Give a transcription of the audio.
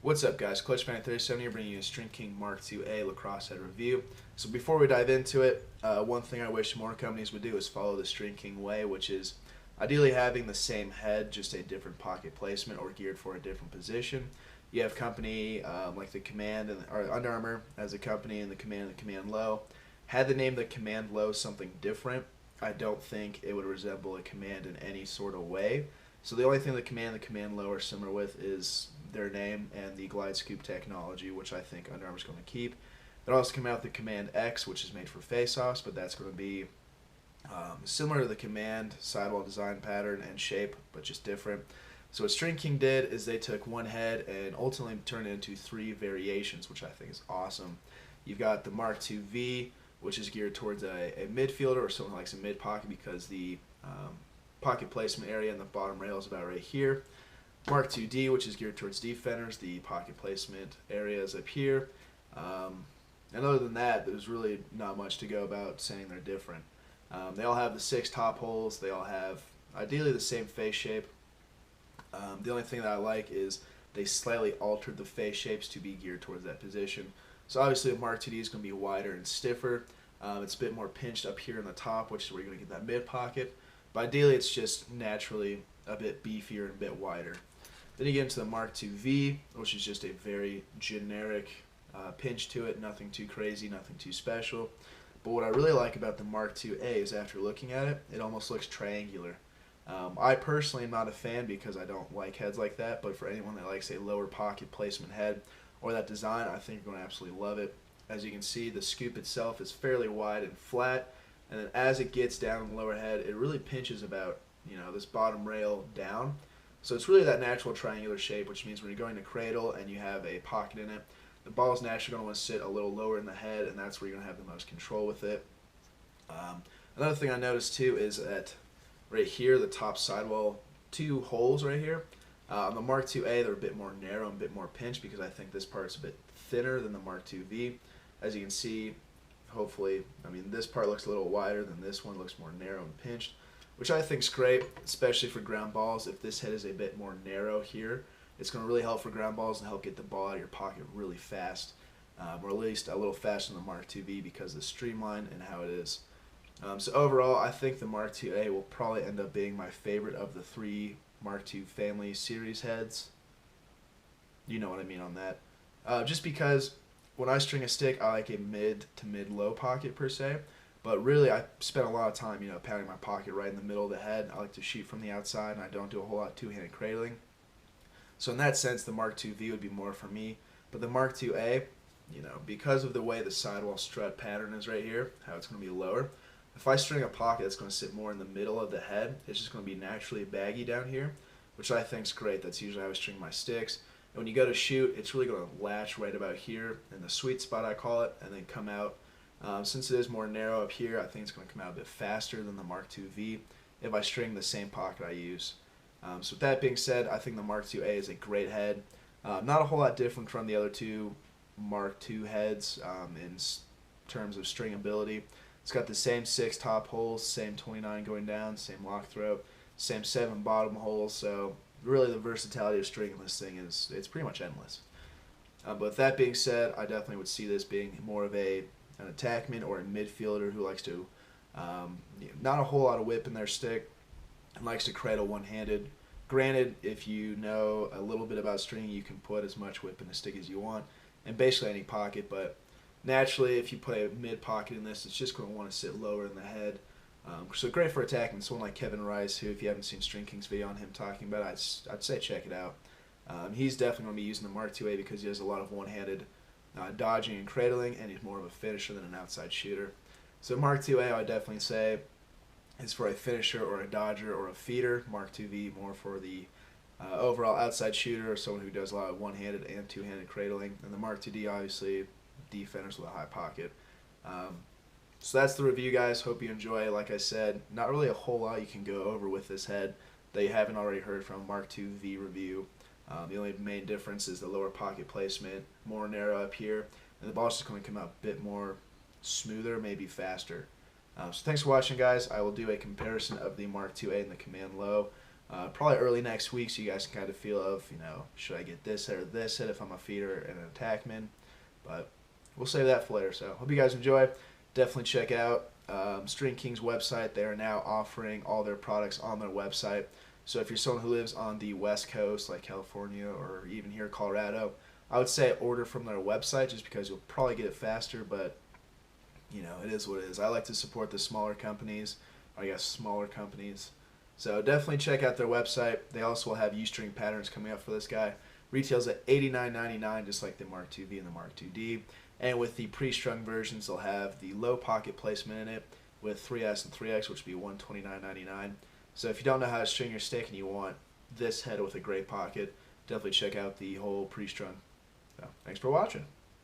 What's up, guys? ClutchFan37 here, bringing you a StringKing Mark II-A lacrosse head review. So before we dive into it, one thing I wish more companies would do is follow the StringKing way, which is ideally having the same head, just a different pocket placement or geared for a different position. You have company like the Command or Under Armour as a company, and the Command Low. Had the name the Command Low something different, I don't think it would resemble a Command in any sort of way. So the only thing the Command Low are similar with is their name and the glide scoop technology, which I think Under Armour is going to keep. They're also coming out with the Command X, which is made for face-offs, but that's going to be similar to the Command sidewall design pattern and shape, but just different. So what StringKing did is they took one head and ultimately turned it into three variations, which I think is awesome. You've got the Mark II V, which is geared towards a midfielder or someone who likes a mid-pocket because the pocket placement area in the bottom rail is about right here. Mark II D, which is geared towards defenders, the pocket placement area is up here. And other than that, there's really not much to go about saying they're different. They all have the 6 top holes. They all have ideally the same face shape. The only thing that I like is they slightly altered the face shapes to be geared towards that position. So obviously the Mark II D is going to be wider and stiffer. It's a bit more pinched up here in the top, which is where you're going to get that mid pocket. But ideally it's just naturally a bit beefier and a bit wider. Then you get into the Mark II V, which is just a very generic pinch to it, nothing too crazy, nothing too special. But what I really like about the Mark II-A is after looking at it, it almost looks triangular. I personally am not a fan because I don't like heads like that, but for anyone that likes a lower pocket placement head or that design, I think you're going to absolutely love it. As you can see, the scoop itself is fairly wide and flat, and then as it gets down in the lower head, it really pinches about, this bottom rail down. So it's really that natural triangular shape, which means when you're going to cradle and you have a pocket in it, the ball is naturally going to want to sit a little lower in the head, and that's where you're going to have the most control with it. Another thing I noticed too is that right here, the top sidewall, 2 holes right here. On the Mark II-A, they're a bit more narrow and a bit more pinched because I think this part's a bit thinner than the Mark II-V. As you can see, hopefully, this part looks a little wider than this one, looks more narrow and pinched, which I think is great, especially for ground balls. If this head is a bit more narrow here, it's going to really help for ground balls and help get the ball out of your pocket really fast, or at least a little faster than the Mark II-V because of the streamline and how it is. So overall, I think the Mark II-A will probably end up being my favorite of the 3 Mark II family series heads. You know what I mean on that. Just because when I string a stick, I like a mid to mid-low pocket per se. But really, I spent a lot of time, pounding my pocket right in the middle of the head. I like to shoot from the outside, and I don't do a whole lot of two-handed cradling. So in that sense, the Mark II-V would be more for me. But the Mark II-A, because of the way the sidewall strut pattern is right here, how it's going to be lower, if I string a pocket that's going to sit more in the middle of the head, it's just going to be naturally baggy down here, which I think is great. That's usually how I string my sticks. And when you go to shoot, it's really going to latch right about here in the sweet spot, I call it, and then come out. Since it is more narrow up here, I think it's going to come out a bit faster than the Mark II-V if I string the same pocket I use. So with that being said, I think the Mark II-A is a great head. Not a whole lot different from the other 2 Mark II heads in terms of string ability. It's got the same 6 top holes, same 29 going down, same lock throat, same 7 bottom holes. So really the versatility of stringing this thing it's pretty much endless. But with that being said, I definitely would see this being more of an attackman or a midfielder who likes to not a whole lot of whip in their stick and likes to cradle one-handed. Granted, if you know a little bit about stringing, you can put as much whip in the stick as you want in basically any pocket, but naturally, if you put a mid pocket in this, it's just going to want to sit lower in the head. So great for attacking. Someone like Kevin Rice, who, if you haven't seen StringKing's video on him talking about it, I'd say check it out. He's definitely going to be using the Mark II-A because he has a lot of one-handed dodging and cradling, and he's more of a finisher than an outside shooter. So Mark II-A, I'd definitely say, is for a finisher or a dodger or a feeder. Mark II-V more for the overall outside shooter or someone who does a lot of one-handed and two-handed cradling. And the Mark II-D, obviously, defenders with a high pocket. So that's the review, guys. Hope you enjoy. Like I said, not really a whole lot you can go over with this head that you haven't already heard from Mark II-V review. The only main difference is the lower pocket placement, more narrow up here, and the ball's just going to come out a bit more smoother, maybe faster. So thanks for watching, guys. I will do a comparison of the Mark II-A and the Command Low probably early next week, so you guys can kind of feel of, should I get this head or this head if I'm a feeder and an attackman. But we'll save that for later. So hope you guys enjoy. Definitely check out StringKing's website. They are now offering all their products on their website. So if you're someone who lives on the West Coast, like California or even here, Colorado, I would say order from their website just because you'll probably get it faster, but it is what it is. I like to support the smaller companies, or I guess smaller companies. So definitely check out their website. They also will have U-string patterns coming up for this guy. Retails at $89.99, just like the Mark IIV and the Mark IID. And with the pre-strung versions, they'll have the low pocket placement in it with 3S and 3X, which would be $129.99. So if you don't know how to string your stick and you want this head with a great pocket, definitely check out the whole pre-strung. So thanks for watching.